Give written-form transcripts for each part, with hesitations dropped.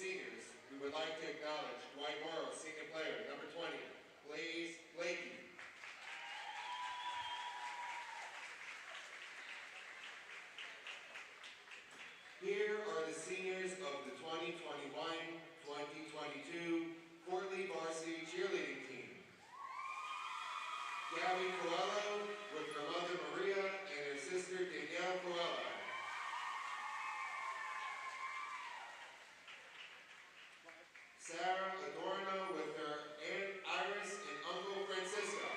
seniors, we would like to acknowledge Dwight Morrow, senior player, number 20, Blaze Blakey. Here are the seniors of the 2021-2022 Fort Lee Varsity cheerleading team. Gabby Coelho with her mother Maria and her sister Danielle Coelho. Sarah Adorno with her Aunt Iris and Uncle Francisco.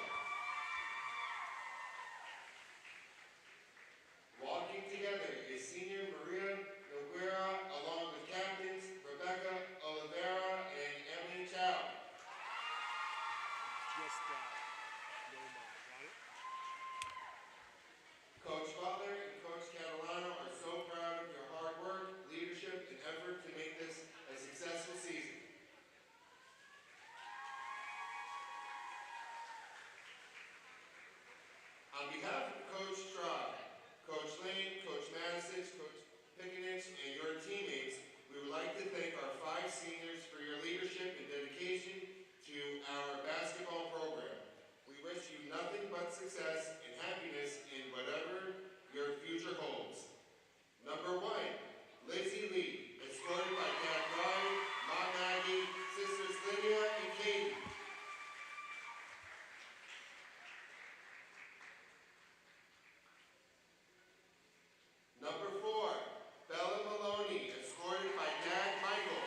Walking together is senior Maria Noguera along with captains Rebecca Oliveira and Emily Chow. Coach Butler and Coach Catalano are so proud of your hard work, leadership, and effort to make this a successful season. On behalf of Coach Straub, Coach Lane, Coach Madison, Coach Pickenich, and your teammates, we would like to thank our 5 seniors for your leadership and dedication to our basketball program. We wish you nothing but success and happiness in whatever your future holds. Number 1, Lizzie Lee, escorted by Dad Brian, Mom Maggie, sisters Lydia and Katie. Number 4, Bella Maloney, escorted by Dad Michael.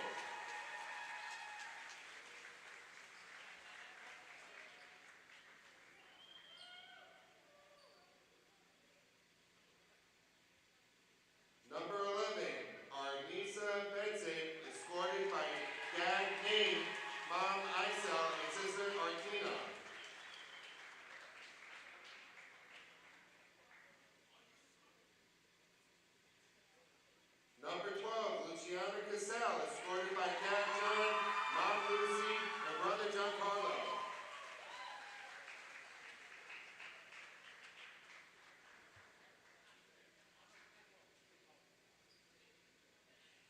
Number 11, Arnisa Benson, escorted by Dad Kane, Mom Isel, and Sister Artina. Number 12, Luciana Cassell, escorted by Dad John, Mom Lucy, and Brother John Carlo.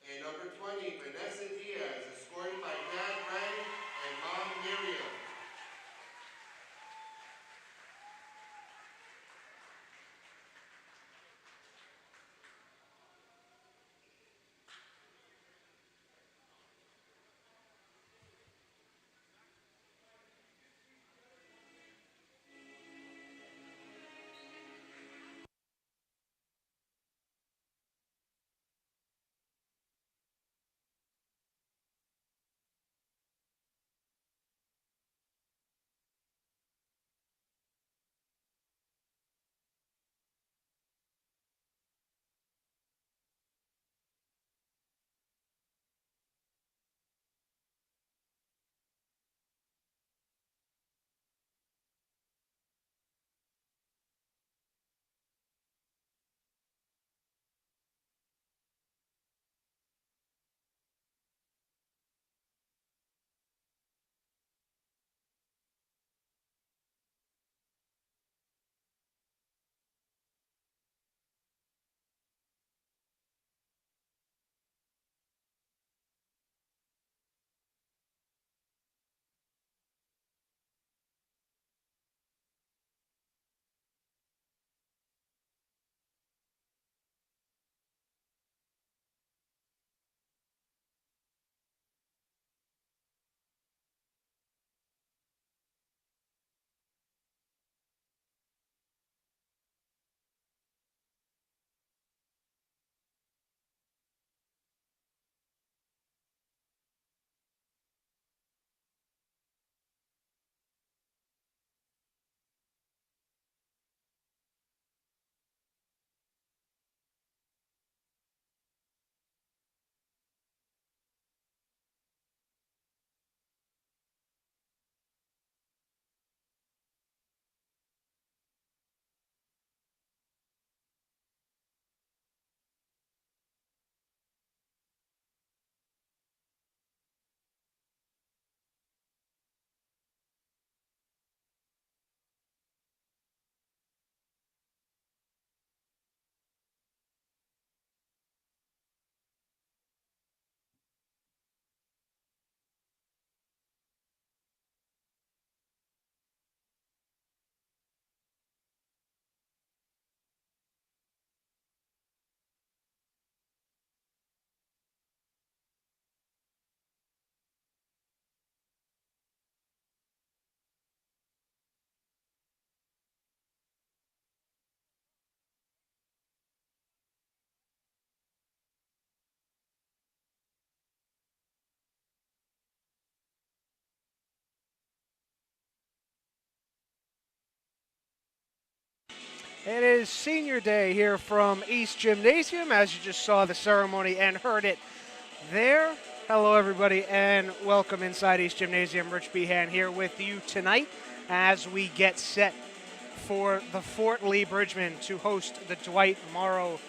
And number 20, Vanessa Diaz, escorted by Dad Ray and Mom Miriam. It is senior day here from East Gymnasium, as you just saw the ceremony and heard it there. Hello, everybody, and welcome inside East Gymnasium. Rich Behan here with you tonight as we get set for the Fort Lee Bridgemen to host the Dwight Morrow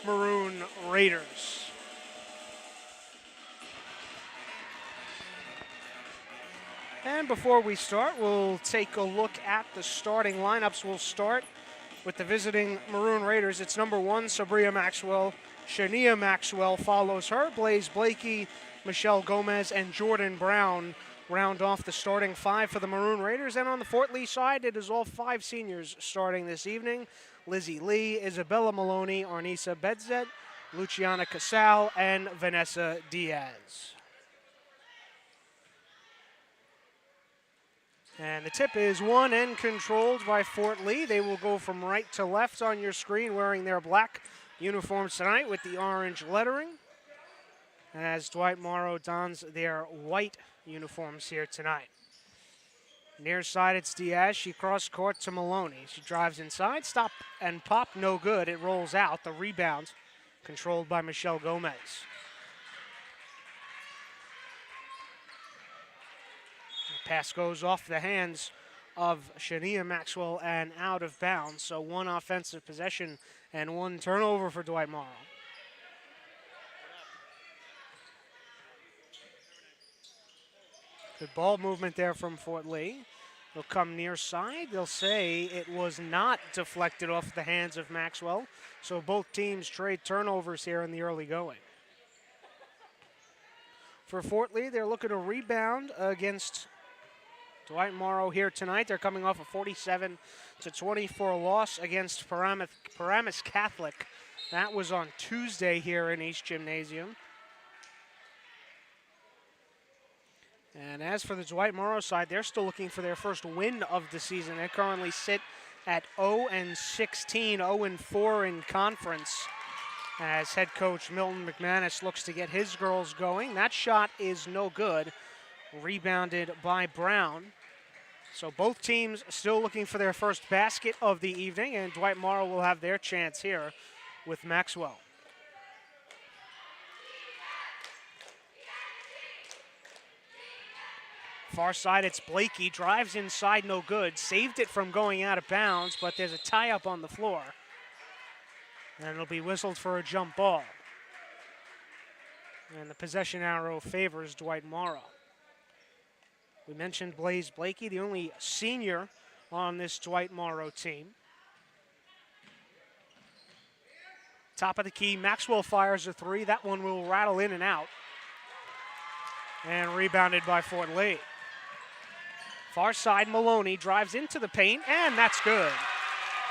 Maroon Raiders. And before we start, we'll take a look at the starting lineups. We'll start with the visiting Maroon Raiders. It's number 1, Sabria Maxwell. Shania Maxwell follows her. Blaze Blakey, Michelle Gomez, and Jordan Brown round off the starting 5 for the Maroon Raiders. And on the Fort Lee side, it is all 5 seniors starting this evening. Lizzie Lee, Isabella Maloney, Arnisa Bedzet, Luciana Casal, and Vanessa Diaz. And the tip is won and controlled by Fort Lee. They will go from right to left on your screen wearing their black uniforms tonight with the orange lettering, as Dwight Morrow dons their white uniforms here tonight. Near side, it's Diaz. She cross court to Maloney. She drives inside, stop and pop, no good. It rolls out. The rebound controlled by Michelle Gomez. Pass goes off the hands of Shania Maxwell and out of bounds. So 1 offensive possession and 1 turnover for Dwight Morrow. Good ball movement there from Fort Lee. They'll come near side. They'll say it was not deflected off the hands of Maxwell. So both teams trade turnovers here in the early going. For Fort Lee, they're looking to rebound against Dwight Morrow here tonight. They're coming off a 47-24 loss against Paramus Catholic. That was on Tuesday here in East Gymnasium. And as for the Dwight Morrow side, they're still looking for their first win of the season. They currently sit at 0-16, 0-4 in conference, as head coach Milton McManus looks to get his girls going. That shot is no good. Rebounded by Brown. So both teams still looking for their first basket of the evening, and Dwight Morrow will have their chance here with Maxwell. Far side, it's Blakey. Drives inside, no good. Saved it from going out of bounds, but there's a tie-up on the floor. And it'll be whistled for a jump ball. And the possession arrow favors Dwight Morrow. We mentioned Blaze Blakey, the only senior on this Dwight Morrow team. Top of the key, Maxwell fires a 3. That one will rattle in and out. And rebounded by Fort Lee. Far side, Maloney drives into the paint, and that's good.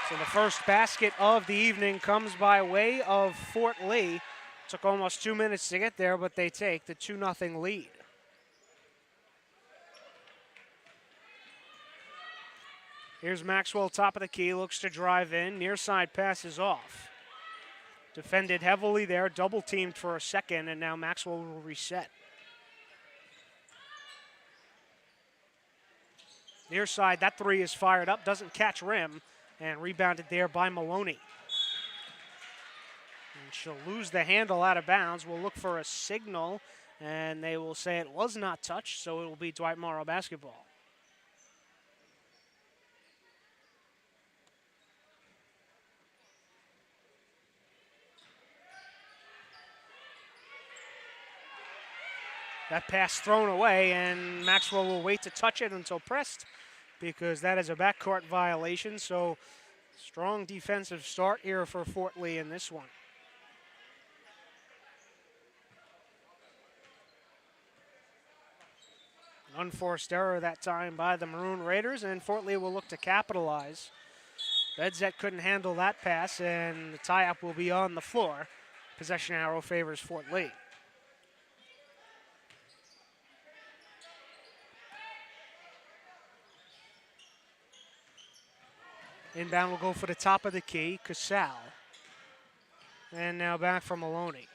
So the first basket of the evening comes by way of Fort Lee. Took almost 2 minutes to get there, but they take the 2-0 lead. Here's Maxwell, top of the key, looks to drive in. Near side passes off. Defended heavily there, double teamed for a second, and now Maxwell will reset. Near side, that 3 is fired up, doesn't catch rim, and rebounded there by Maloney. And she'll lose the handle out of bounds. We'll look for a signal, and they will say it was not touched, so it will be Dwight Morrow basketball. That pass thrown away, and Maxwell will wait to touch it until pressed because that is a backcourt violation. So strong defensive start here for Fort Lee in this one. An unforced error that time by the Maroon Raiders, and Fort Lee will look to capitalize. Bedzet couldn't handle that pass, and the tie-up will be on the floor. Possession arrow favors Fort Lee. Inbound will go for the top of the key, Casal. And now back for Maloney.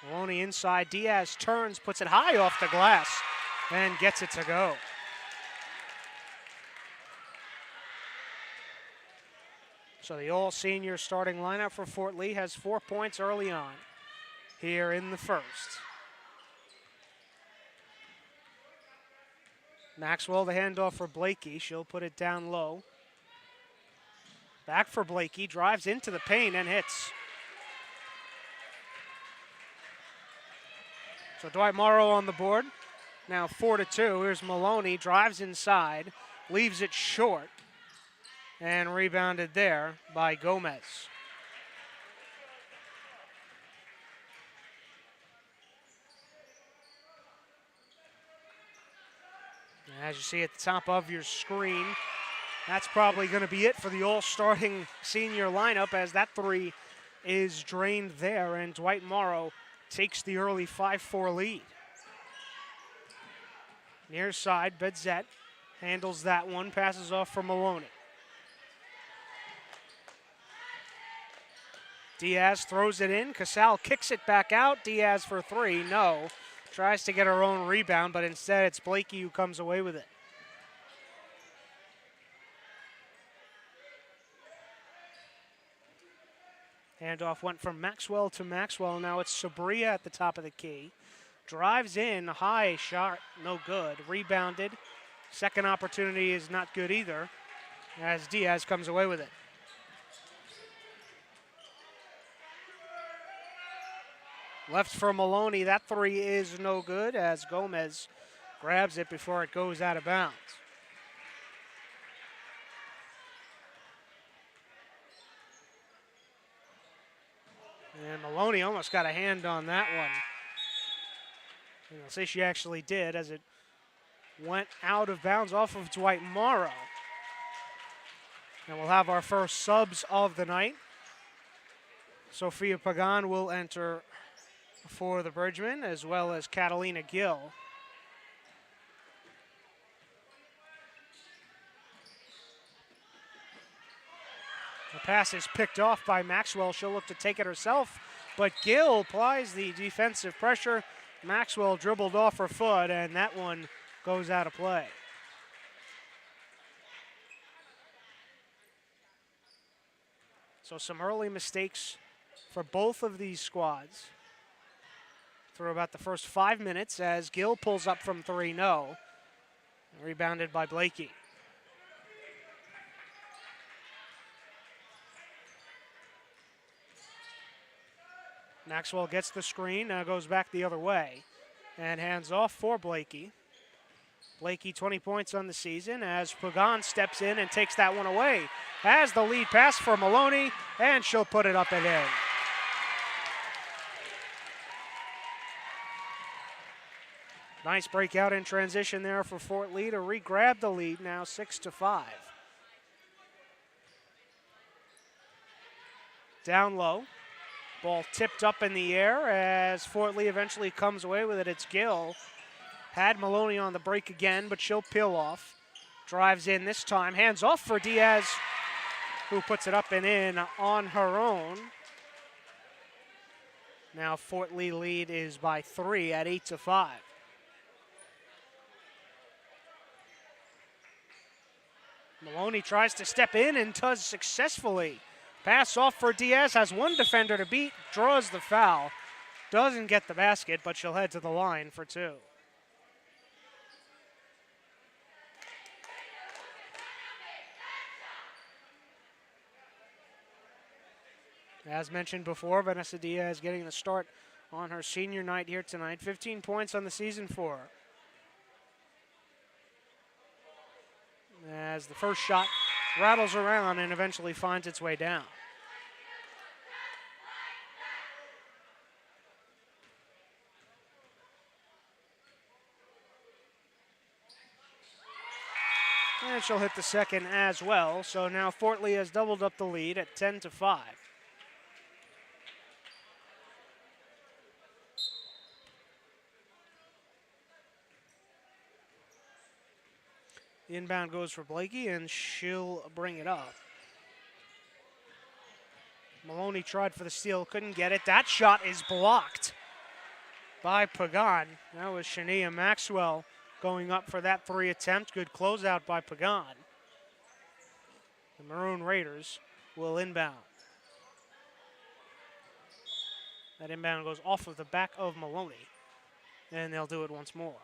Maloney inside, Diaz turns, puts it high off the glass, and gets it to go. So the all-senior starting lineup for Fort Lee has 4 points early on here in the first. Maxwell, the handoff for Blakey. She'll put it down low. Back for Blakey, drives into the paint and hits. So Dwight Morrow on the board. Now 4-2. Here's Maloney, drives inside, leaves it short, and rebounded there by Gomez. As you see at the top of your screen, that's probably going to be it for the all-starting senior lineup, as that three is drained there, and Dwight Morrow takes the early 5-4 lead. Near side, Bedzette handles that one, passes off for Maloney. Diaz throws it in. Casal kicks it back out. Diaz for three, no. Tries to get her own rebound, but instead it's Blakey who comes away with it. Handoff went from Maxwell to Maxwell. Now it's Sabria at the top of the key. Drives in, high shot, no good. Rebounded. Second opportunity is not good either, as Diaz comes away with it. Left for Maloney. That three is no good, as Gomez grabs it before it goes out of bounds. And Maloney almost got a hand on that one. And I'll say she actually did, as it went out of bounds off of Dwight Morrow. And we'll have our first subs of the night. Sophia Pagan will enter for the Bridgemen, as well as Catalina Gill. The pass is picked off by Maxwell. She'll look to take it herself, but Gill applies the defensive pressure. Maxwell dribbled off her foot, and that one goes out of play. So some early mistakes for both of these squads through about the first 5 minutes, as Gill pulls up from three, no. Rebounded by Blakey. Maxwell gets the screen, now goes back the other way, and hands off for Blakey. Blakey 20 points on the season, as Pagan steps in and takes that one away. Has the lead pass for Maloney, and she'll put it up and in. Nice breakout in transition there for Fort Lee to re-grab the lead, now 6-5. Down low. Ball tipped up in the air as Fort Lee eventually comes away with it. It's Gill. Had Maloney on the break again, but she'll peel off. Drives in this time. Hands off for Diaz, who puts it up and in on her own. Now Fort Lee lead is by 3 at 8-5. Maloney tries to step in and does successfully. Pass off for Diaz, has one defender to beat, draws the foul. Doesn't get the basket, but she'll head to the line for two. As mentioned before, Vanessa Diaz getting the start on her senior night here tonight. 15 points on the season for her. As the first shot rattles around and eventually finds its way down. And she'll hit the second as well. So now Fort Lee has doubled up the lead at 10-5. The inbound goes for Blakey, and she'll bring it up. Maloney tried for the steal, couldn't get it. That shot is blocked by Pagan. That was Shania Maxwell going up for that three attempt. Good closeout by Pagan. The Maroon Raiders will inbound. That inbound goes off of the back of Maloney, and they'll do it once more.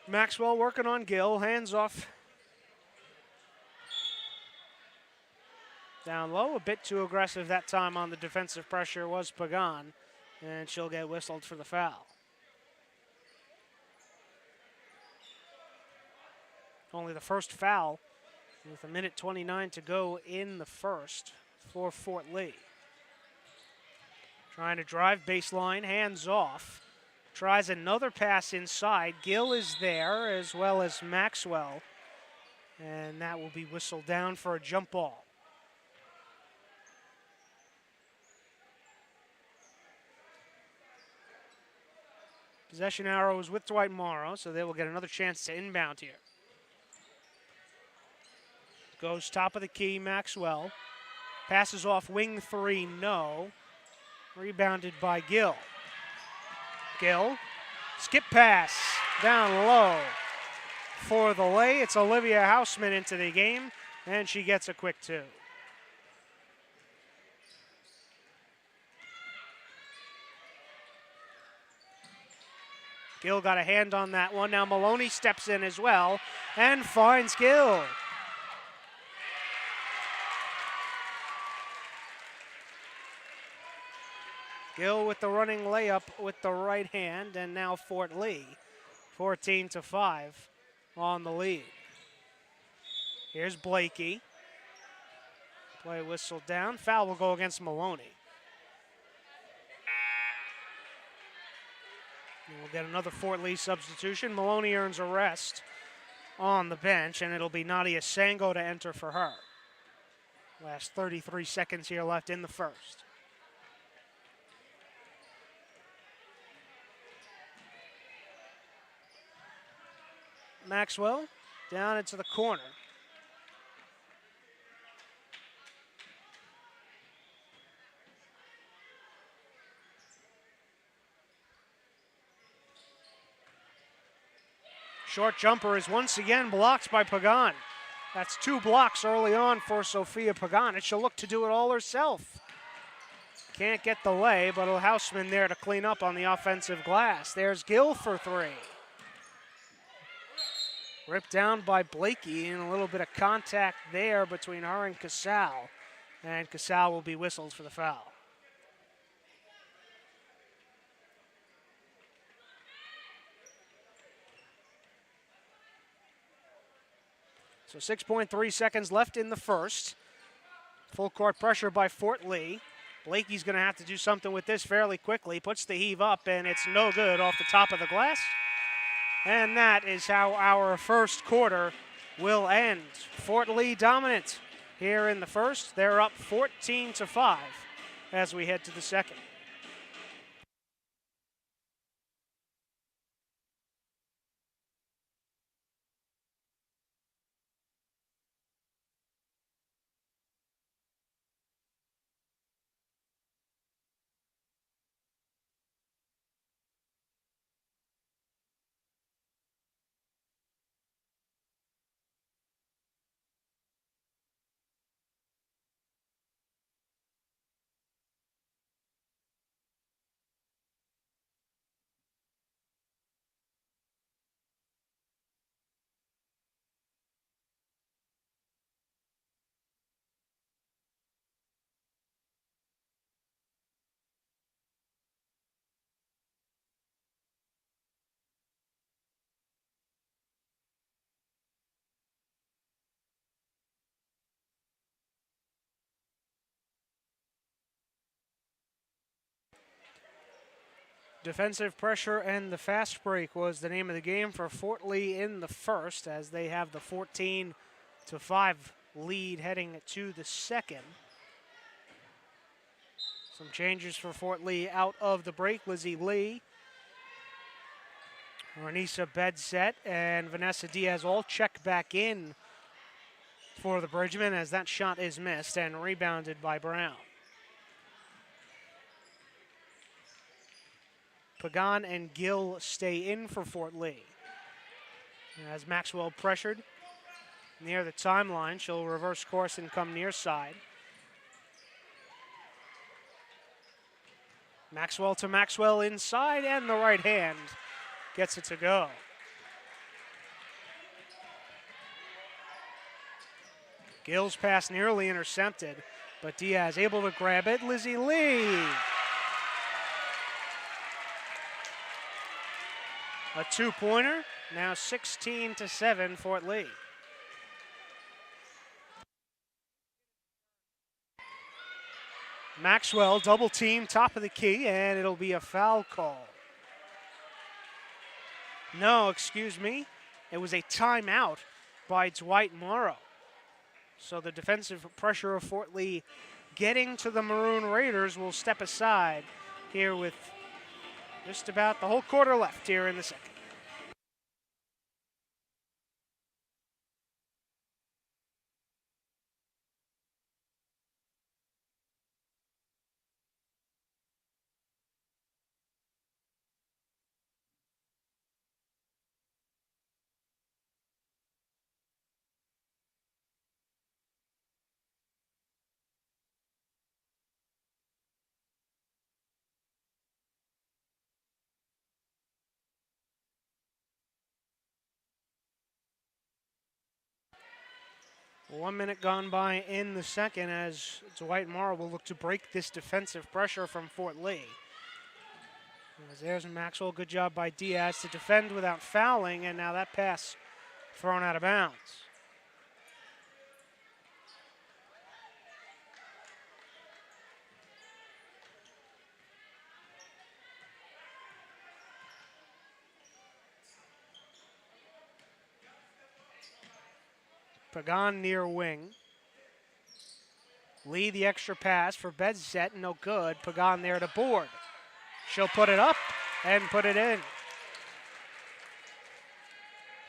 Maxwell working on Gill, hands off. Down low, a bit too aggressive that time on the defensive pressure was Pagan, and she'll get whistled for the foul. Only the first foul with 1:29 to go in the first for Fort Lee. Trying to drive baseline, hands off. Tries another pass inside. Gill is there as well as Maxwell, and that will be whistled down for a jump ball. Possession arrow is with Dwight Morrow, so they will get another chance to inbound here. Goes top of the key, Maxwell. Passes off wing 3, no. Rebounded by Gill. Gill, skip pass, down low for the lay. It's Olivia Hausman into the game, and she gets a quick 2. Gill got a hand on that one. Now Maloney steps in as well and finds Gill. Gill with the running layup with the right hand, and now Fort Lee, 14-5 on the lead. Here's Blakey. Play whistled down. Foul will go against Maloney. And we'll get another Fort Lee substitution. Maloney earns a rest on the bench, and it'll be Nadia Sango to enter for her. Last 33 seconds here left in the first. Maxwell down into the corner. Short jumper is once again blocked by Pagan. That's 2 blocks early on for Sophia Pagan, and she'll look to do it all herself. Can't get the lay, but Hausman there to clean up on the offensive glass. There's Gill for 3. Ripped down by Blakey, and a little bit of contact there between her and Casal. And Casal will be whistled for the foul. So 6.3 seconds left in the first. Full court pressure by Fort Lee. Blakey's going to have to do something with this fairly quickly. Puts the heave up, and it's no good off the top of the glass. And that is how our first quarter will end. Fort Lee dominant here in the first. They're up 14-5 as we head to the second. Defensive pressure and the fast break was the name of the game for Fort Lee in the first, as they have the 14-5 lead heading to the second. Some changes for Fort Lee out of the break. Lizzie Lee, Ranisa Bedset, and Vanessa Diaz all check back in for the Bridgmen, as that shot is missed and rebounded by Brown. Pagan and Gill stay in for Fort Lee. As Maxwell pressured near the timeline, she'll reverse course and come near side. Maxwell to Maxwell inside, and the right hand gets it to go. Gill's pass nearly intercepted, but Diaz able to grab it. Lizzie Lee. A two-pointer, now 16-7 Fort Lee. Maxwell double team, top of the key, and it'll be a foul call. No, excuse me. It was a timeout by Dwight Morrow. So the defensive pressure of Fort Lee getting to the Maroon Raiders will step aside here with just about the whole quarter left here in the second. One minute gone by in the second as Dwight Morrow will look to break this defensive pressure from Fort Lee. As there's Maxwell, good job by Diaz to defend without fouling, and now that pass thrown out of bounds. Pagan near wing. Lee the extra pass for Bedset, no good. Pagan there to board. She'll put it up and put it in.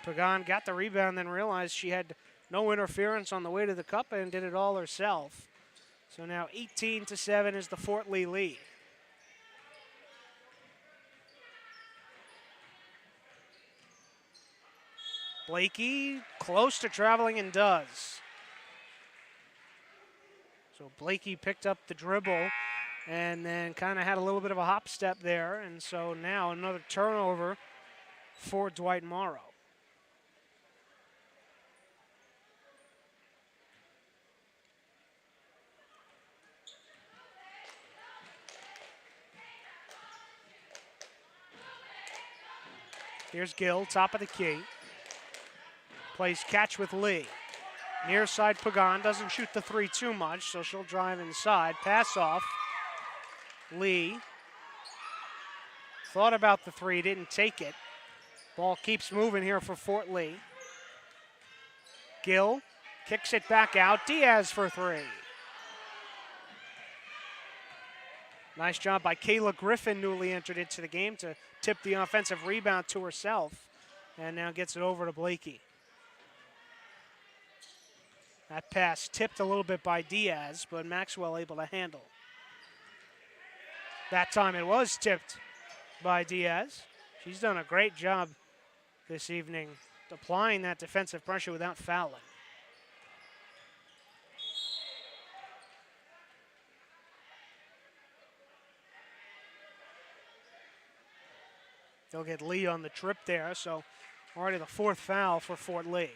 Pagan got the rebound, then realized she had no interference on the way to the cup and did it all herself. So now 18-7 is the Fort Lee lead. Blakey close to traveling and does. So Blakey picked up the dribble and then kind of had a little bit of a hop step there. And so now another turnover for Dwight Morrow. Here's Gill, top of the key. Plays catch with Lee. Near side Pagan doesn't shoot the three too much, so she'll drive inside. Pass off. Lee thought about the three, didn't take it. Ball keeps moving here for Fort Lee. Gill kicks it back out. Diaz for three. Nice job by Kayla Griffin, newly entered into the game, to tip the offensive rebound to herself, and now gets it over to Blakey. That pass tipped a little bit by Diaz, but Maxwell able to handle. That time it was tipped by Diaz. She's done a great job this evening applying that defensive pressure without fouling. They'll get Lee on the trip there, so already the fourth foul for Fort Lee.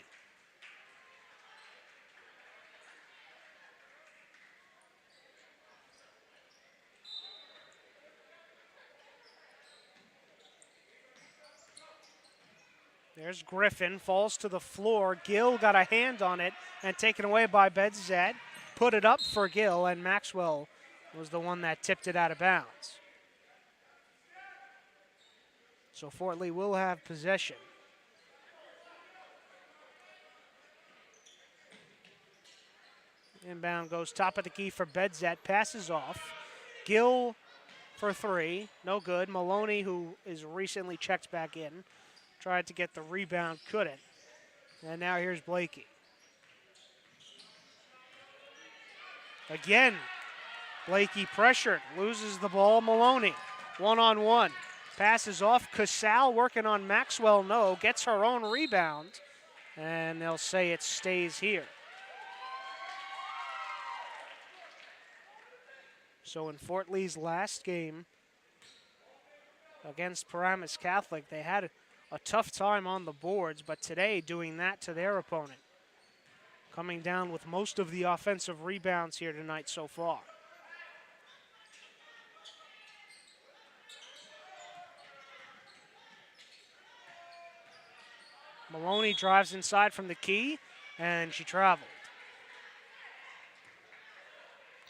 There's Griffin, falls to the floor. Gill got a hand on it and taken away by Bedzad. Put it up for Gill, and Maxwell was the one that tipped it out of bounds. So Fort Lee will have possession. Inbound goes top of the key for Bedzat, passes off. Gill for three, no good. Maloney, who is recently checked back in, tried to get the rebound, couldn't. And now here's Blakey. Again, Blakey pressured, loses the ball. Maloney, one-on-one. Passes off. Casal working on Maxwell. No, gets her own rebound. And they'll say it stays here. So in Fort Lee's last game against Paramus Catholic, they had a tough time on the boards, but today doing that to their opponent. Coming down with most of the offensive rebounds here tonight so far. Maloney drives inside from the key, and she traveled.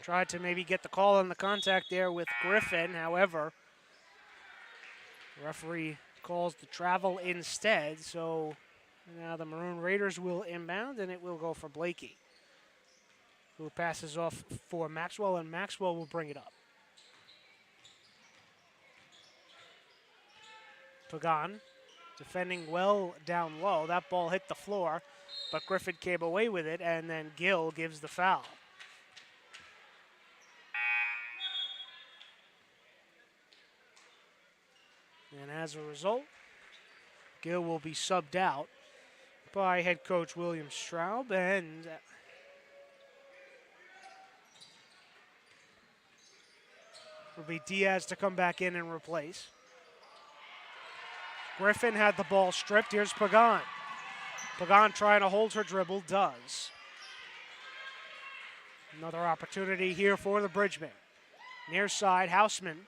Tried to maybe get the call on the contact there with Griffin. However, the referee calls the travel instead, so now the Maroon Raiders will inbound, and it will go for Blakey, who passes off for Maxwell, and Maxwell will bring it up. Pagan defending well down low. That ball hit the floor, but Griffin came away with it, and then Gill gives the foul. And as a result, Gill will be subbed out by head coach William Straub, and will be Diaz to come back in and replace. Griffin had the ball stripped. Here's Pagan. Pagan trying to hold her dribble, does. Another opportunity here for the Bridgemen. Near side, Houseman.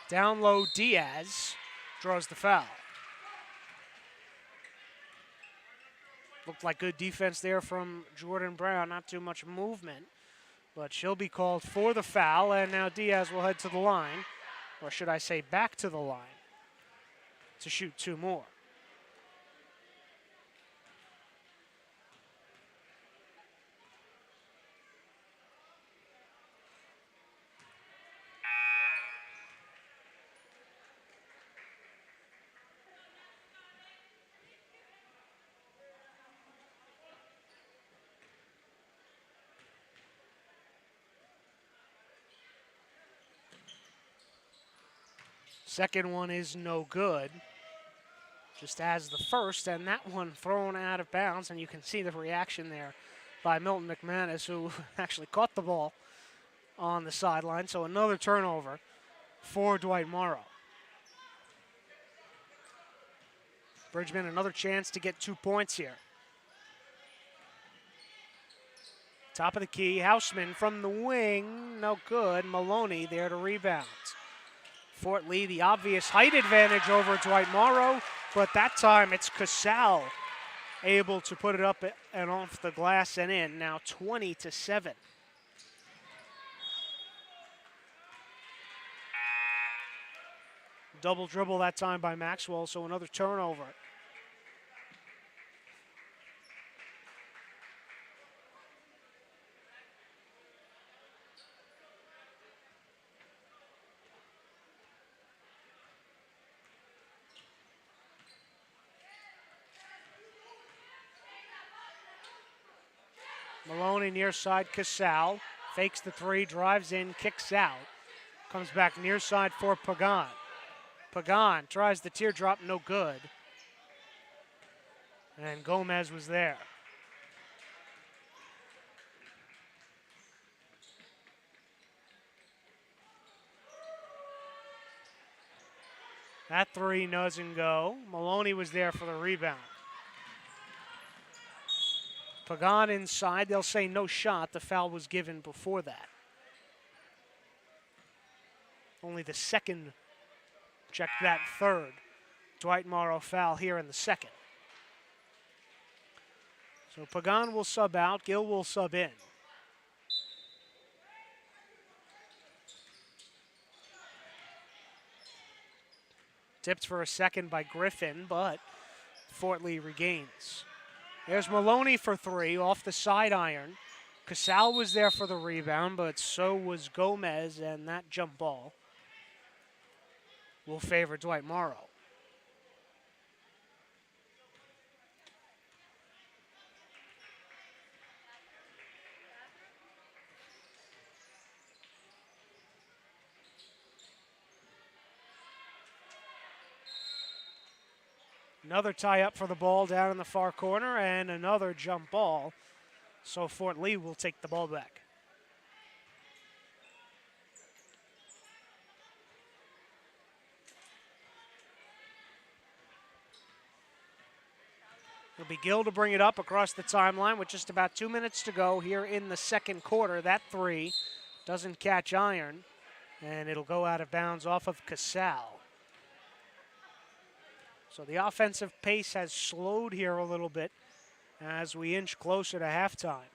Down low, Diaz draws the foul. Looked like good defense there from Jordan Brown. Not too much movement, but she'll be called for the foul, and now Diaz will head to the line, or should I say back to the line, to shoot two more. Second one is no good, just as the first, and that one thrown out of bounds, and you can see the reaction there by Milton McManus, who actually caught the ball on the sideline. So another turnover for Dwight Morrow. Bridgman, another chance to get 2 points here. Top of the key, Houseman from the wing, no good. Maloney there to rebound. Fort Lee, the obvious height advantage over Dwight Morrow, but that time it's Casal able to put it up and off the glass and in. Now 20-7. Double dribble that time by Maxwell, so another turnover. Maloney near side, Casal. Fakes the three, drives in, kicks out. Comes back near side for Pagan. Pagan tries the teardrop, no good. And Gomez was there. That three doesn't go. Maloney was there for the rebound. Pagan inside, they'll say no shot. The foul was given before that. Only the second, check that third. Dwight Morrow foul here in the second. So Pagan will sub out, Gill will sub in. Tipped for a second by Griffin, but Fort Lee regains. There's Maloney for three off the side iron. Casal was there for the rebound, but so was Gomez, and that jump ball will favor Dwight Morrow. Another tie up for the ball down in the far corner and another jump ball. So Fort Lee will take the ball back. It'll be Gill to bring it up across the timeline with just about 2 minutes to go here in the second quarter. That three doesn't catch iron, and it'll go out of bounds off of Casal. So the offensive pace has slowed here a little bit as we inch closer to halftime,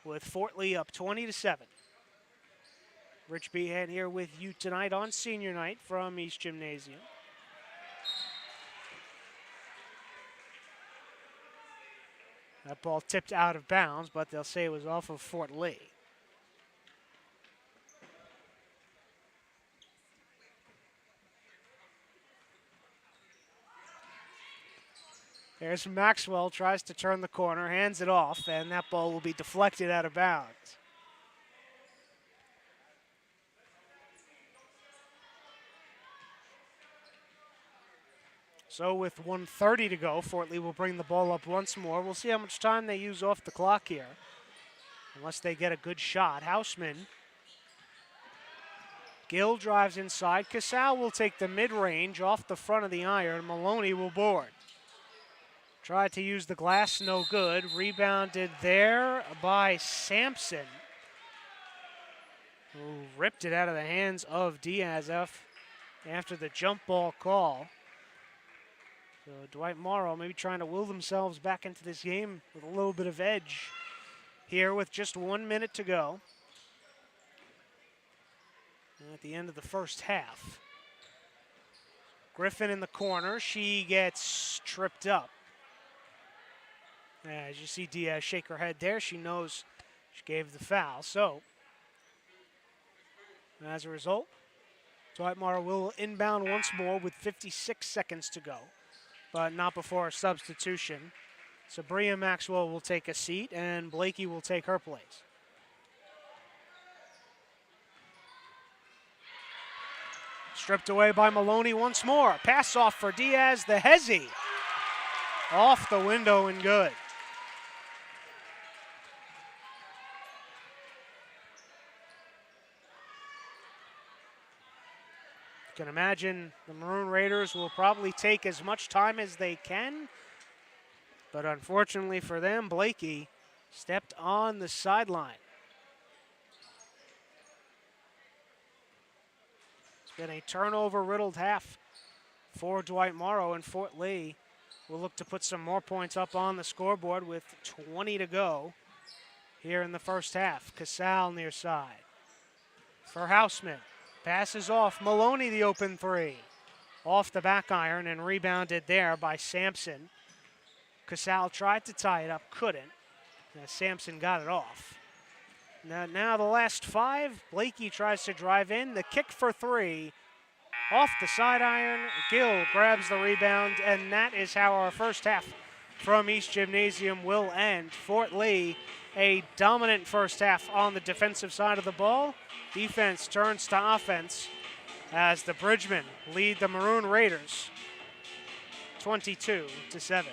with Fort Lee up 20-7. Rich Behan here with you tonight on senior night from East Gymnasium. That ball tipped out of bounds, but they'll say it was off of Fort Lee. There's Maxwell, tries to turn the corner, hands it off, and that ball will be deflected out of bounds. So with 1:30 to go, Fort Lee will bring the ball up once more. We'll see how much time they use off the clock here, unless they get a good shot. Hausman. Gill drives inside. Casal will take the mid-range off the front of the iron. Maloney will board. Tried to use the glass, no good. Rebounded there by Sampson, who ripped it out of the hands of Diaz after the jump ball call. So Dwight Morrow maybe trying to will themselves back into this game with a little bit of edge here with just 1 minute to go at the end of the first half. Griffin in the corner. She gets tripped up. As you see Diaz shake her head there, she knows she gave the foul. So as a result, Dwight Morrow will inbound once more with 56 seconds to go, but not before a substitution. Sabria Maxwell will take a seat, and Blakey will take her place. Stripped away by Maloney once more. Pass off for Diaz, the hezzy. Off the window and good. You can imagine the Maroon Raiders will probably take as much time as they can, but unfortunately for them, Blakey stepped on the sideline. It's been a turnover-riddled half for Dwight Morrow, and Fort Lee will look to put some more points up on the scoreboard with 20 to go here in the first half. Casal near side for Hausman. Passes off. Maloney the open three. Off the back iron and rebounded there by Sampson. Casal tried to tie it up, couldn't. Sampson got it off. Now the last five. Blakey tries to drive in. The kick for three. Off the side iron. Gill grabs the rebound, and that is how our first half from East Gymnasium will end. Fort Lee, a dominant first half on the defensive side of the ball. Defense turns to offense as the Bridgemen lead the Maroon Raiders 22-7.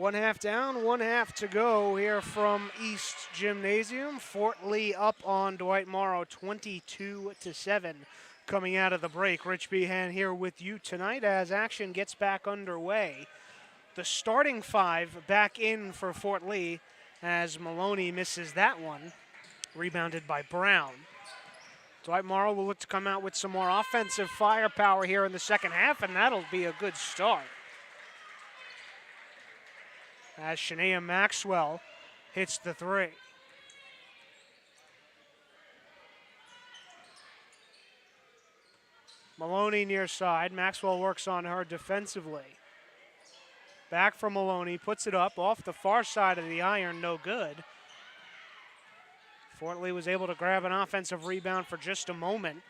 1 half down, 1 half to go here from East Gymnasium. Fort Lee up on Dwight Morrow 22-7 coming out of the break. Rich Behan here with you tonight as action gets back underway. The starting five back in for Fort Lee as Maloney misses that one. Rebounded by Brown. Dwight Morrow will look to come out with some more offensive firepower here in the second half, and that'll be a good start. As Shania Maxwell hits the three. Maloney near side. Maxwell works on her defensively. Back from Maloney, puts it up off the far side of the iron, no good. Fort Lee was able to grab an offensive rebound for just a moment,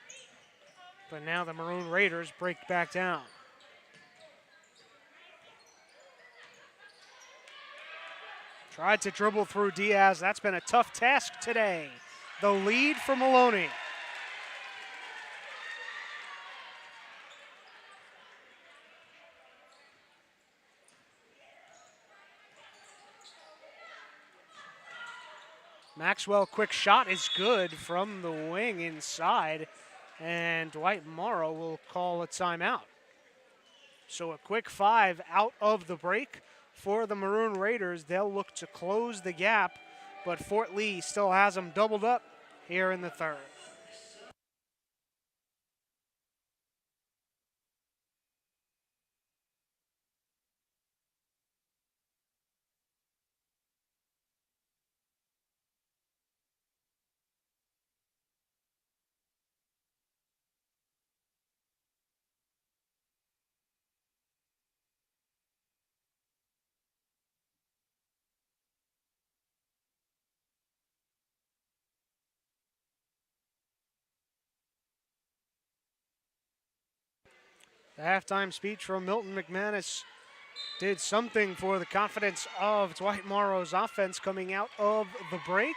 but now the Maroon Raiders break back down. Tried to dribble through Diaz. That's been a tough task today. The lead for Maloney. Maxwell, quick shot is good from the wing inside, and Dwight Morrow will call a timeout. So a quick 5 out of the break for the Maroon Raiders. They'll look to close the gap, but Fort Lee still has them doubled up here in the third. The halftime speech from Milton McManus did something for the confidence of Dwight Morrow's offense coming out of the break.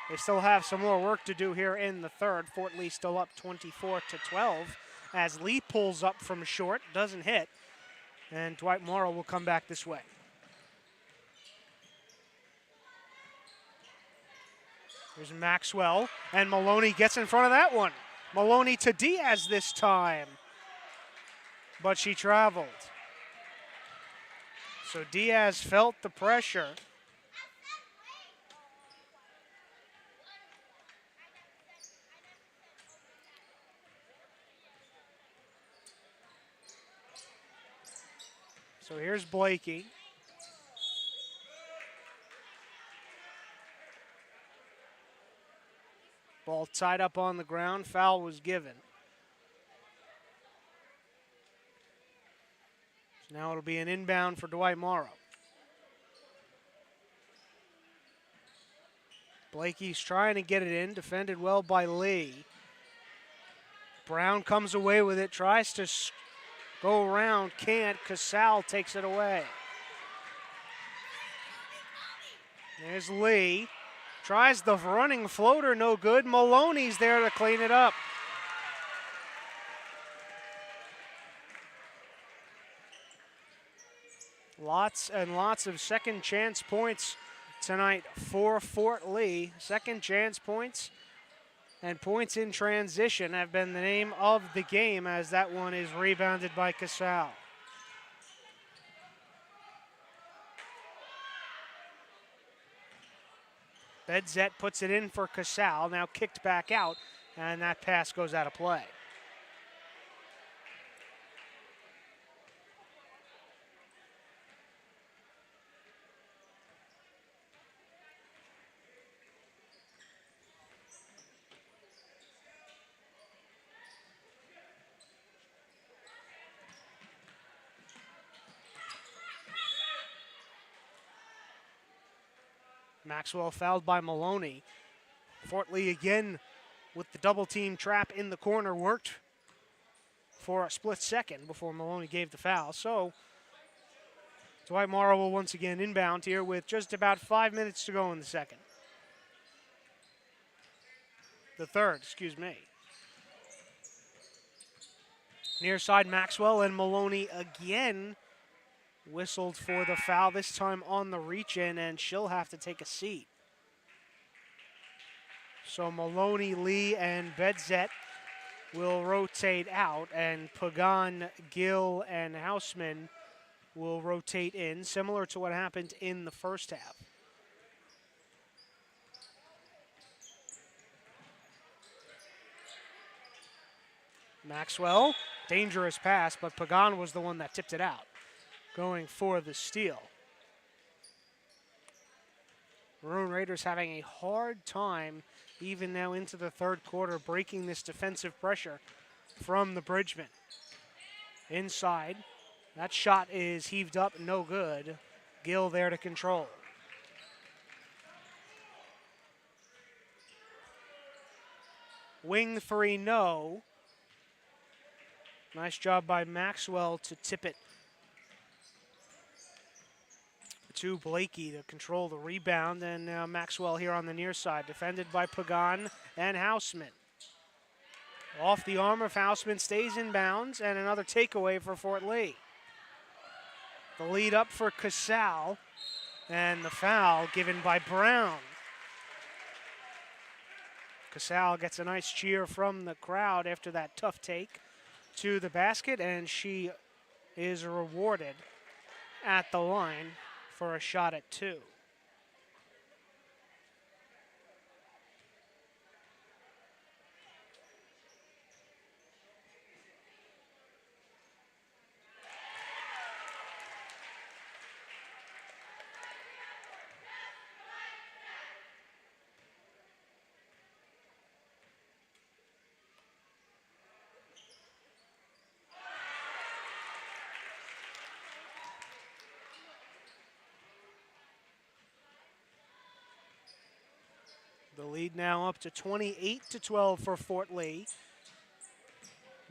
They still have some more work to do here in the third. Fort Lee still up 24-12 as Lee pulls up from short, doesn't hit, and Dwight Morrow will come back this way. Here's Maxwell, and Maloney gets in front of that one. Maloney to Diaz this time, but she traveled. So Diaz felt the pressure. So here's Blakey. Ball tied up on the ground. Foul was given. So now it'll be an inbound for Dwight Morrow. Blakey's trying to get it in, defended well by Lee. Brown comes away with it, tries to go around, can't. Casal takes it away. There's Lee. Tries the running floater, no good. Maloney's there to clean it up. Lots and lots of second chance points tonight for Fort Lee. Second chance points and points in transition have been the name of the game as that one is rebounded by Casal. Bedzet puts it in for Casal, now kicked back out, and that pass goes out of play. Maxwell fouled by Maloney. Fort Lee again with the double team trap in the corner worked for a split second before Maloney gave the foul. So Dwight Morrow will once again inbound here with just about 5 minutes to go in the second. The third, excuse me. Near side Maxwell and Maloney again whistled for the foul, this time on the reach-in, and she'll have to take a seat. So Maloney, Lee, and Bedzet will rotate out, and Pagan, Gill, and Houseman will rotate in, similar to what happened in the first half. Maxwell, dangerous pass, but Pagan was the one that tipped it out, going for the steal. Maroon Raiders having a hard time, even now into the third quarter, breaking this defensive pressure from the Bridgemen. Inside, that shot is heaved up, no good. Gill there to control. Wing three, no. Nice job by Maxwell to tip it to Blakey to control the rebound, and now Maxwell here on the near side, defended by Pagan and Houseman. Off the arm of Houseman, stays in bounds, and another takeaway for Fort Lee. The lead up for Casal, and the foul given by Brown. Casal gets a nice cheer from the crowd after that tough take to the basket, and she is rewarded at the line for a shot at 2. The lead now up to 28-12 for Fort Lee.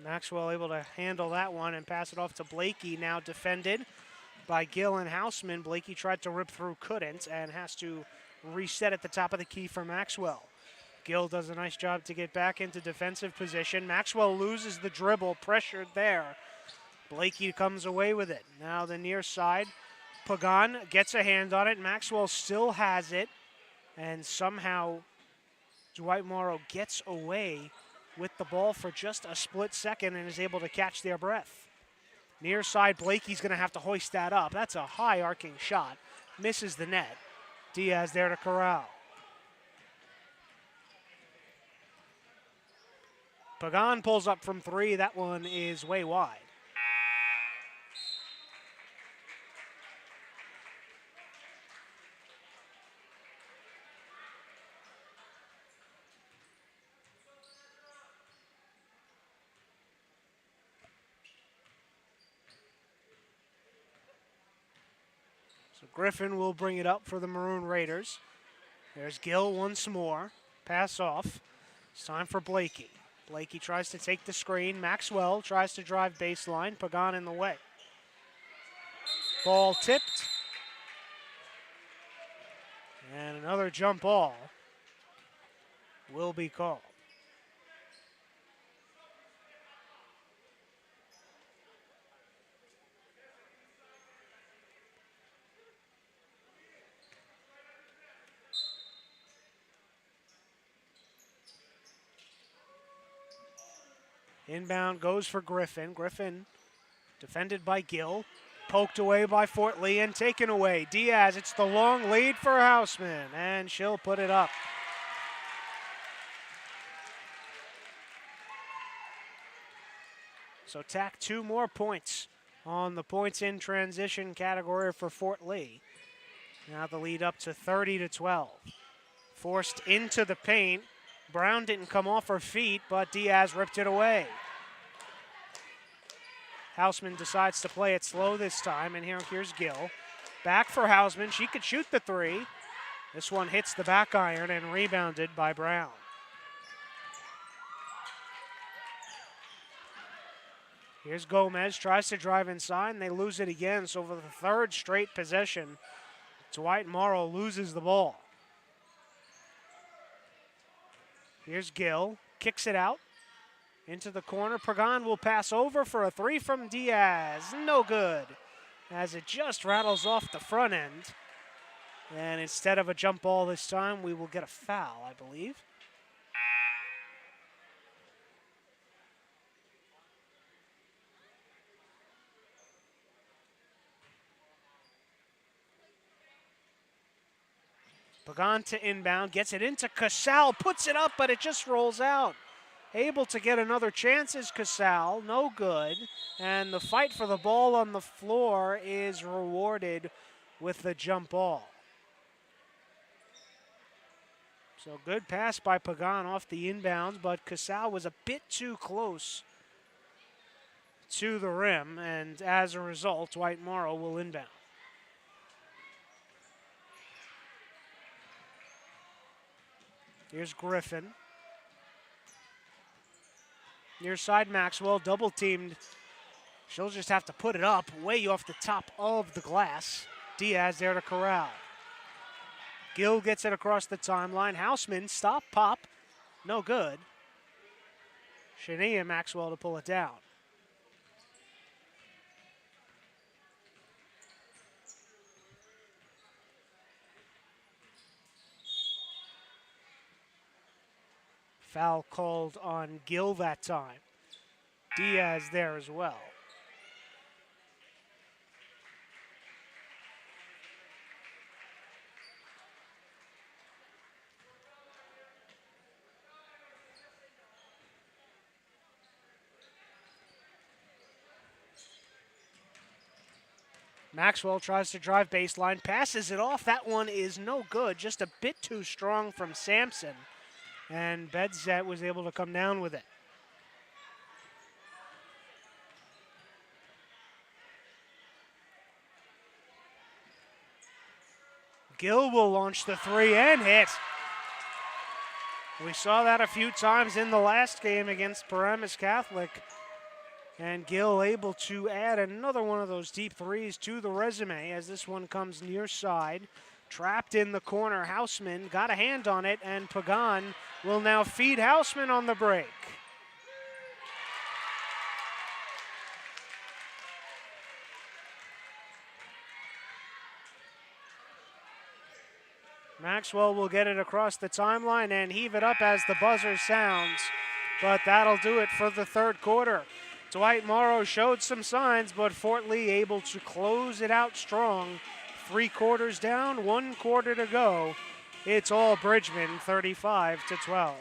Maxwell able to handle that one and pass it off to Blakey, now defended by Gill and Houseman. Blakey tried to rip through, couldn't, and has to reset at the top of the key for Maxwell. Gill does a nice job to get back into defensive position. Maxwell loses the dribble, pressured there. Blakey comes away with it. Now the near side. Pagan gets a hand on it. Maxwell still has it, and somehow Dwight Morrow gets away with the ball for just a split second and is able to catch their breath. Near side, Blakey's going to have to hoist that up. That's a high arcing shot. Misses the net. Diaz there to corral. Pagan pulls up from 3. That one is way wide. So Griffin will bring it up for the Maroon Raiders. There's Gill once more. Pass off. It's time for Blakey. Blakey tries to take the screen. Maxwell tries to drive baseline. Pagan in the way. Ball tipped. And another jump ball will be called. Inbound goes for Griffin. Griffin defended by Gill. Poked away by Fort Lee and taken away. Diaz, it's the long lead for Houseman, and she'll put it up. So tack 2 more points on the points in transition category for Fort Lee. Now the lead up to 30-12. Forced into the paint. Brown didn't come off her feet, but Diaz ripped it away. Houseman decides to play it slow this time, and here's Gill. Back for Houseman. She could shoot the 3. This one hits the back iron and rebounded by Brown. Here's Gomez, tries to drive inside, and they lose it again. So for the 3rd straight possession, Dwight Morrow loses the ball. Here's Gill, kicks it out into the corner. Pagan will pass over for a 3 from Diaz. No good. as it just rattles off the front end. And instead of a jump ball this time, we will get a foul, I believe. Pagan to inbound, gets it into Casal, puts it up, but it just rolls out. Able to get another chance is Casal, no good. And the fight for the ball on the floor is rewarded with the jump ball. So good pass by Pagan off the inbounds, but Casal was a bit too close to the rim, and as a result, Dwight Morrow will inbound. Here's Griffin. Near side Maxwell, double teamed. She'll just have to put it up way off the top of the glass. Diaz there to corral. Gill gets it across the timeline. Houseman, stop, pop, no good. Shania Maxwell to pull it down. Foul called on Gill that time. Diaz there as well. Maxwell tries to drive baseline, passes it off. That one is no good, just a bit too strong from Sampson. And Bedzet was able to come down with it. Gill will launch the three and hit. We saw that a few times in the last game against Paramus Catholic. And Gill able to add another one of those deep threes to the resume as this one comes near side. Trapped in the corner, Houseman got a hand on it, and Pagan will now feed Houseman on the break. Maxwell will get it across the timeline and heave it up as the buzzer sounds, but that'll do it for the third quarter. Dwight Morrow showed some signs, but Fort Lee able to close it out strong. 3 quarters down, 1 quarter to go. It's all Bridgman, 35-12.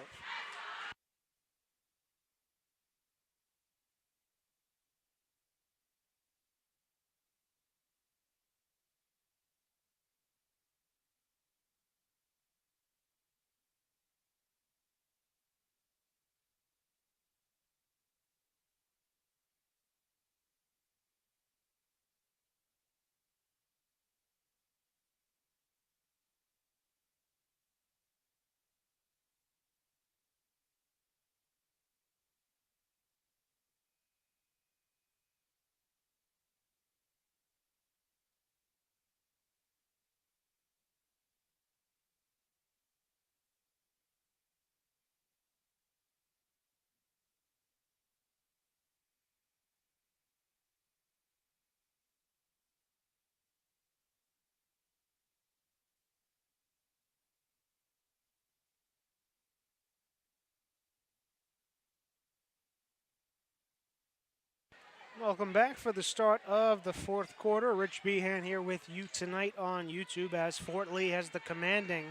Welcome back for the start of the fourth quarter. Rich Behan here with you tonight on YouTube as Fort Lee has the commanding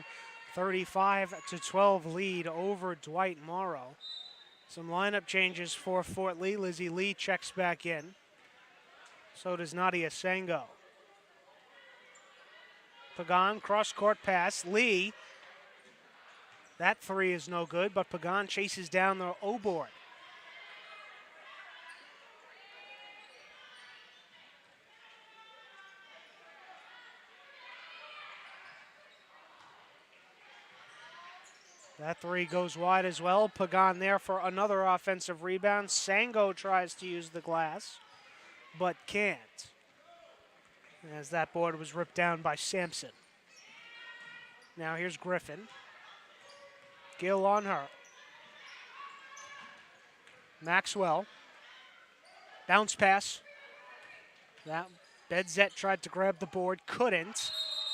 35-12 lead over Dwight Morrow. Some lineup changes for Fort Lee. Lizzie Lee checks back in. So does Nadia Sango. Pagan, cross-court pass. Lee, that three is no good, but Pagan chases down the O-board. That three goes wide as well. Pagan there for another offensive rebound. Sango tries to use the glass, but can't, as that board was ripped down by Sampson. Now here's Griffin. Gill on her. Maxwell. Bounce pass. That Bedzet tried to grab the board, couldn't,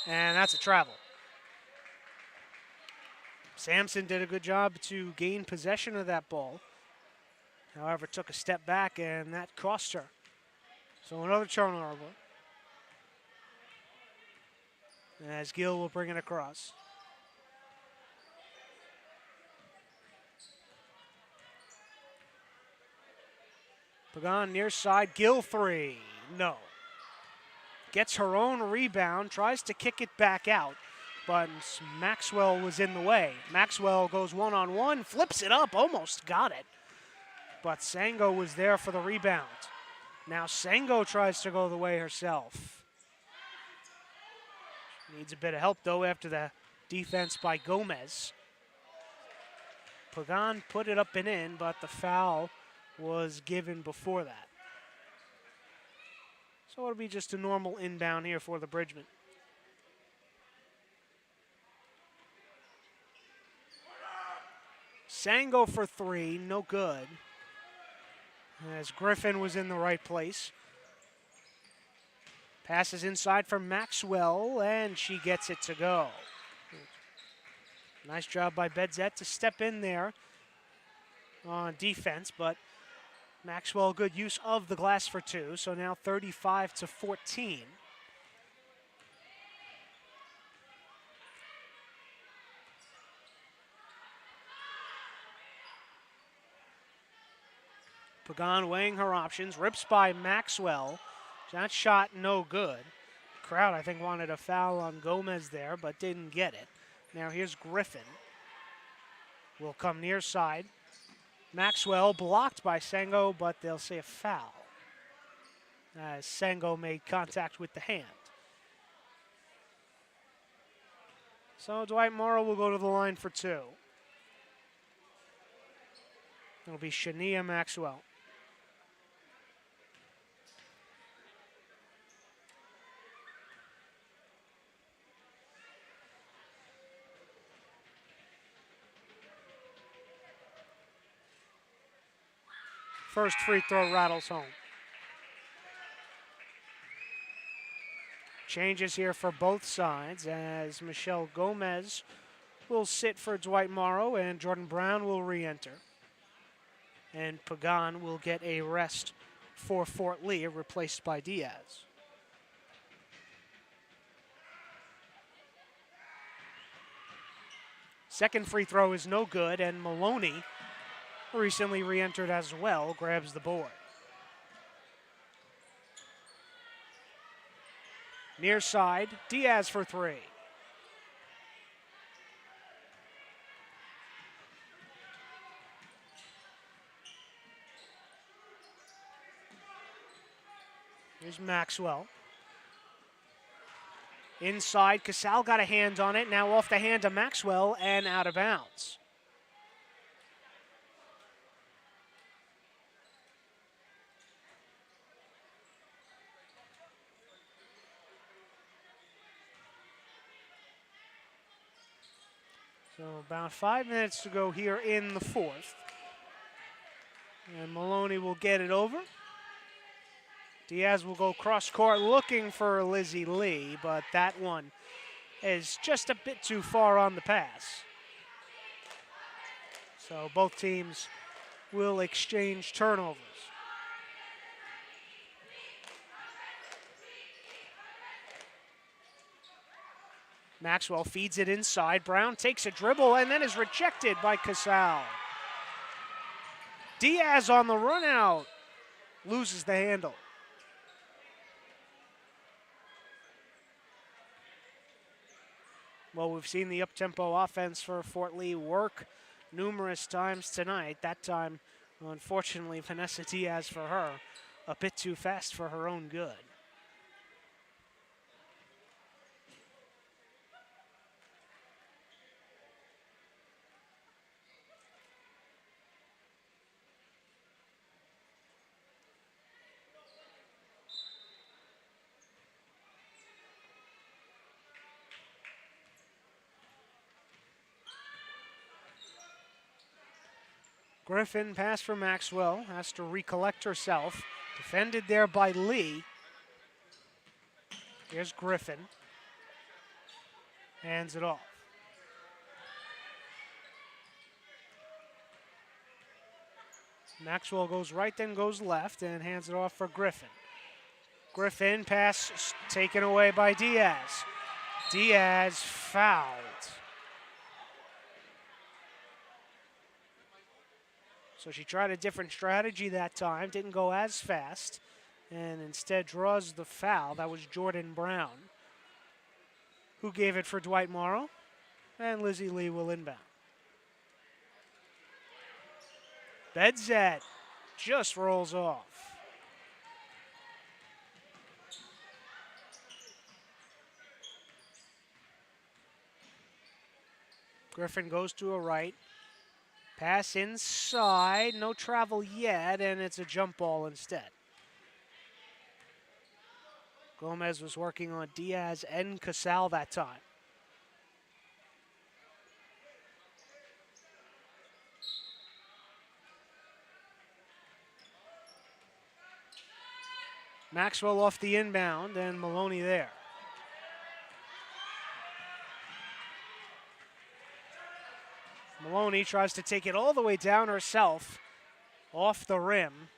and that's a travel. Sampson did a good job to gain possession of that ball. However, took a step back, and that cost her. So another turnover. As Gill will bring it across. Pagan near side, Gill three, no. Gets her own rebound, tries to kick it back out, but Maxwell was in the way. Maxwell goes one-on-one, flips it up, almost got it. But Sango was there for the rebound. Now Sango tries to go the way herself. Needs a bit of help, though, after the defense by Gomez. Pagan put it up and in, but the foul was given before that. So it'll be just a normal inbound here for the Bridgemen. Sango for three, no good. As Griffin was in the right place. Passes inside for Maxwell, and she gets it to go. Nice job by Bedzet to step in there on defense, but Maxwell, good use of the glass for two, so now 35-14. Pagan weighing her options, rips by Maxwell. That shot no good. The crowd, I think, wanted a foul on Gomez there, but didn't get it. Now here's Griffin. Will come near side. Maxwell blocked by Sango, but they'll say a foul, as Sango made contact with the hand. So Dwight Morrow will go to the line for two. It'll be Shania Maxwell. First free throw rattles home. Changes here for both sides as Michelle Gomez will sit for Dwight Morrow and Jordan Brown will re-enter. And Pagan will get a rest for Fort Lee, replaced by Diaz. Second free throw is no good, and Maloney, recently re-entered as well, grabs the board. Near side, Diaz for three. Here's Maxwell. Inside, Casal got a hand on it, now off the hand of Maxwell and out of bounds. So about 5 minutes to go here in the fourth. And Maloney will get it over. Diaz will go cross court looking for Lizzie Lee, but that one is just a bit too far on the pass. So both teams will exchange turnovers. Maxwell feeds it inside. Brown takes a dribble and then is rejected by Casal. Diaz on the run out, loses the handle. Well, we've seen the up-tempo offense for Fort Lee work numerous times tonight. That time, unfortunately, Vanessa Diaz for her, a bit too fast for her own good. Griffin pass for Maxwell, has to recollect herself. Defended there by Lee. Here's Griffin. Hands it off. Maxwell goes right, then goes left, and hands it off for Griffin. Griffin, pass taken away by Diaz. Diaz fouled. So she tried a different strategy that time, didn't go as fast, and instead draws the foul. That was Jordan Brown, who gave it for Dwight Morrow, and Lizzie Lee will inbound. Bedzat just rolls off. Griffin goes to a right. Pass inside, no travel yet, and it's a jump ball instead. Gomez was working on Diaz and Casal that time. Maxwell off the inbound, and Maloney there. Maloney tries to take it all the way down herself, off the rim,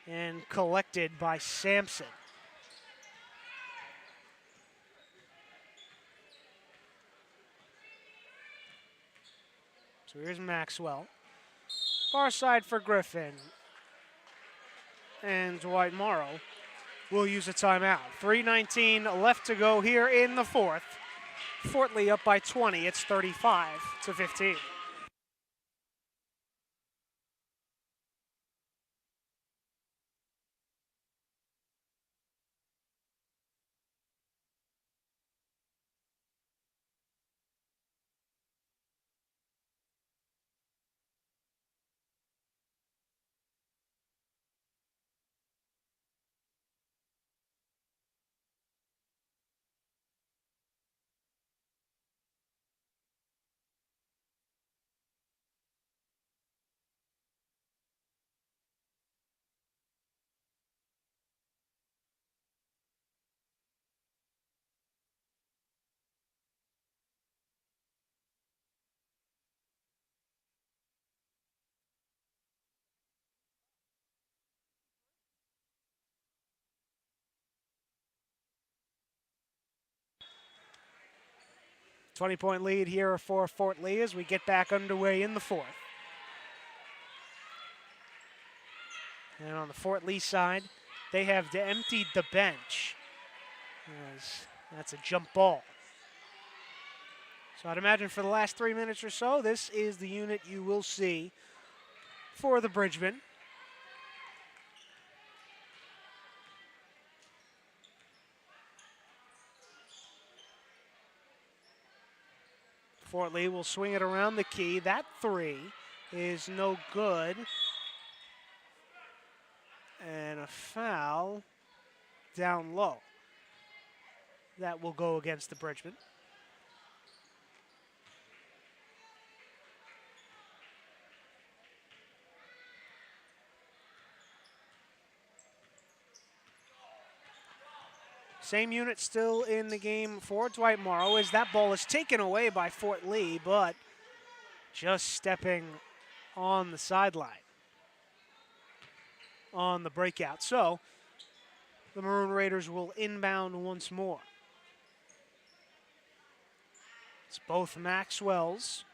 and collected by Sampson. So here's Maxwell. Far side for Griffin. And Dwight Morrow will use a timeout. 3:19 left to go here in the fourth. Fort Lee up by 20. It's 35-15. Point lead here for Fort Lee as we get back underway in the fourth. And on the Fort Lee side, they have emptied the bench. That's a jump ball. So I'd imagine for the last 3 minutes or so, this is the unit you will see for the Bridgemen. Fort Lee will swing it around the key. That three is no good. And a foul down low. That will go against the Bridgemen. Same unit still in the game for Dwight Morrow as that ball is taken away by Fort Lee, but just stepping on the sideline on the breakout. So the Maroon Raiders will inbound once more. It's both Maxwell's,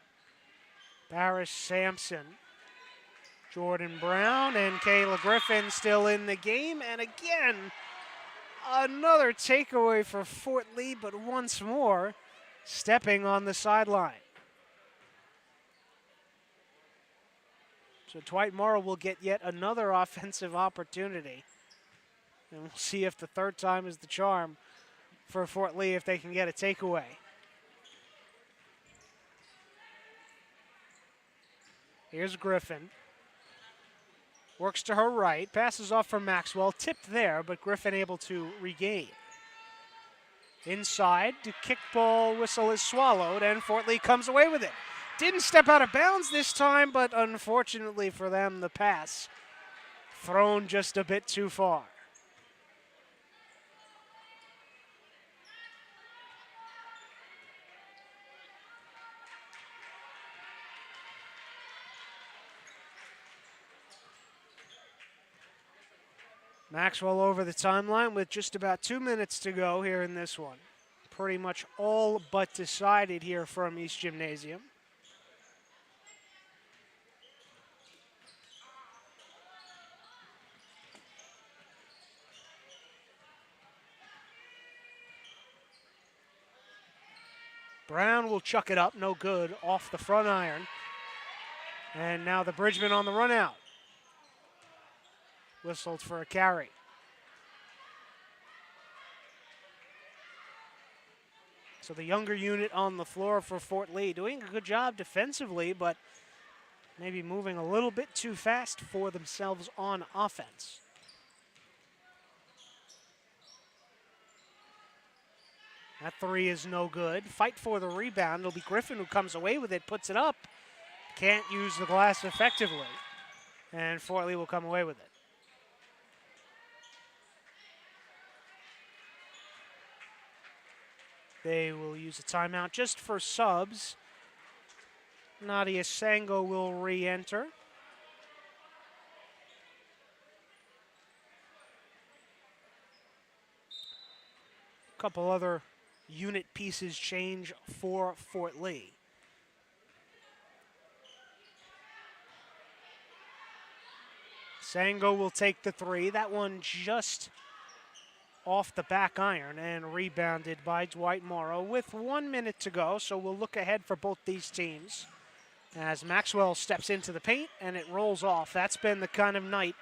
Barris Sampson, Jordan Brown, and Kayla Griffin still in the game. And again, another takeaway for Fort Lee, but once more, stepping on the sideline. So Dwight Morrow will get yet another offensive opportunity. And we'll see if the third time is the charm for Fort Lee if they can get a takeaway. Here's Griffin. Works to her right, passes off from Maxwell, tipped there, but Griffin able to regain. Inside, the kickball whistle is swallowed, and Fort Lee comes away with it. Didn't step out of bounds this time, but unfortunately for them, the pass thrown just a bit too far. Maxwell over the timeline with just about 2 minutes to go here in this one. Pretty much all but decided here from East Gymnasium. Brown will chuck it up, no good, off the front iron. And now the Bridgman on the run out. Whistled for a carry. So the younger unit on the floor for Fort Lee doing a good job defensively, but maybe moving a little bit too fast for themselves on offense. That three is no good. Fight for the rebound. It'll be Griffin who comes away with it, puts it up. Can't use the glass effectively. And Fort Lee will come away with it. They will use a timeout just for subs. Nadia Sango will re-enter. A couple other unit pieces change for Fort Lee. Sango will take the three. That one just off the back iron and rebounded by Dwight Morrow with 1 minute to go. So we'll look ahead for both these teams as Maxwell steps into the paint and it rolls off. That's been the kind of night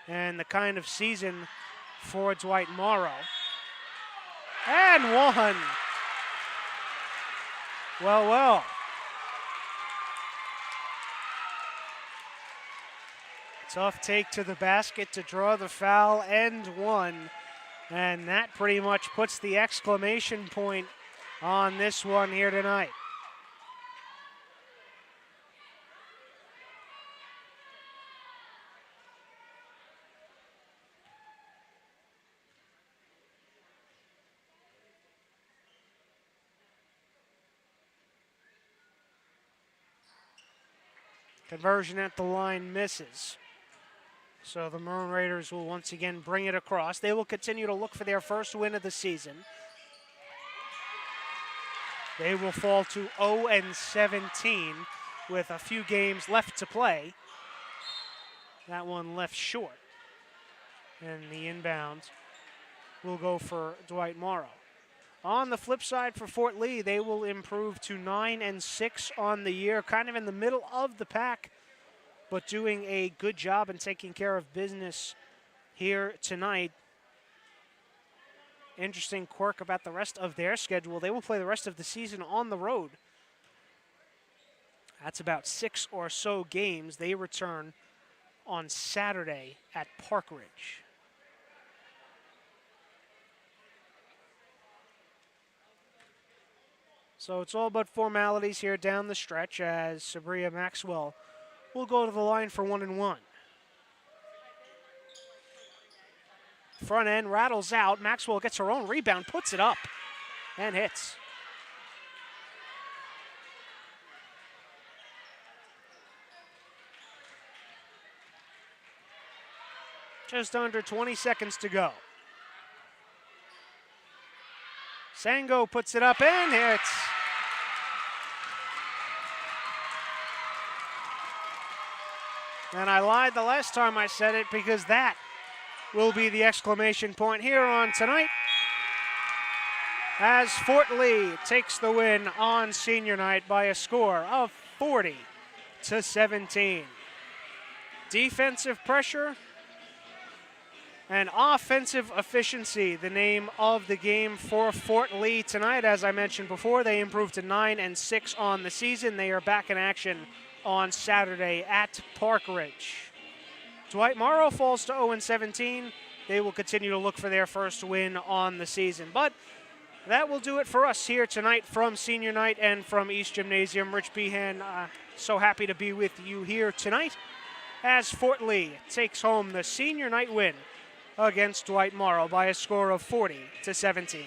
and the kind of season for Dwight Morrow. And one. Well. Tough take to the basket to draw the foul, and one. And that pretty much puts the exclamation point on this one here tonight. Conversion at the line misses. So the Maroon Raiders will once again bring it across. They will continue to look for their first win of the season. They will fall to 0-17 with a few games left to play. That one left short. And the inbound will go for Dwight Morrow. On the flip side for Fort Lee, they will improve to 9-6 on the year, kind of in the middle of the pack, but doing a good job and taking care of business here tonight. Interesting quirk about the rest of their schedule. They will play the rest of the season on the road. That's about 6 or so games. They return on Saturday at Park Ridge. So it's all but formalities here down the stretch as Sabria Maxwell will go to the line for 1-1. Front end rattles out. Maxwell gets her own rebound, puts it up, and hits. Just under 20 seconds to go. Sango puts it up and hits. And I lied the last time I said it because that will be the exclamation point here on tonight as Fort Lee takes the win on senior night by a score of 40-17. Defensive pressure and offensive efficiency, the name of the game for Fort Lee tonight. As I mentioned before, they improved to 9-6 on the season. They are back in action on Saturday at Park Ridge. Dwight Morrow falls to 0-17. They will continue to look for their first win on the season. But that will do it for us here tonight from Senior Night and from East Gymnasium. Rich Behan, so happy to be with you here tonight as Fort Lee takes home the Senior Night win against Dwight Morrow by a score of 40-17.